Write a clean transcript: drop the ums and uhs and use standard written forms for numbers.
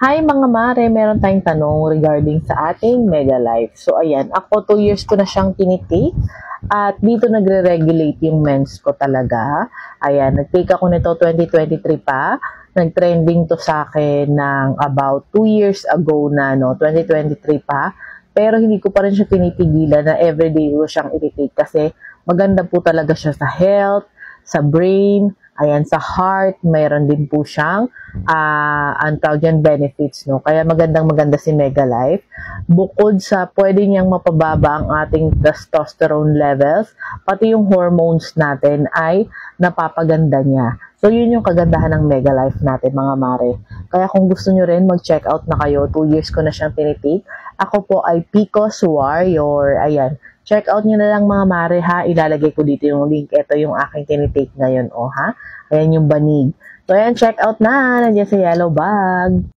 Hi mga mare, meron tayong tanong regarding sa ating Mega Life. So ayan, ako 2 years ko na siyang tinitake at dito nagre-regulate yung mens ko talaga. Ayan, nag-take ako nito 2023 pa. Nag-trending to sa akin ng about 2 years ago na, no, 2023 pa. Pero hindi ko pa rin siya tinitigilan na everyday ko siyang i-take kasi maganda po talaga siya sa health, sa brain, ayan, sa heart, mayroon din po siyang ang tawag yan, benefits, no? Kaya maganda si Mega Life. Bukod sa pwede niyang mapababa ang ating testosterone levels, pati yung hormones natin ay napapaganda niya. So, yun yung kagandahan ng Mega Life natin, mga mare. Kaya kung gusto nyo rin, mag-check out na kayo. 2 years ko na siyang tinitake. Ako po ay Picos Warrior. Ayan. Check out nyo na lang mga mare ha. Ilalagay ko dito yung link. Ito yung aking tinitake ngayon, ha. Ayan yung banig. So, ayan, check out na. Nandiyan sa yellow bag.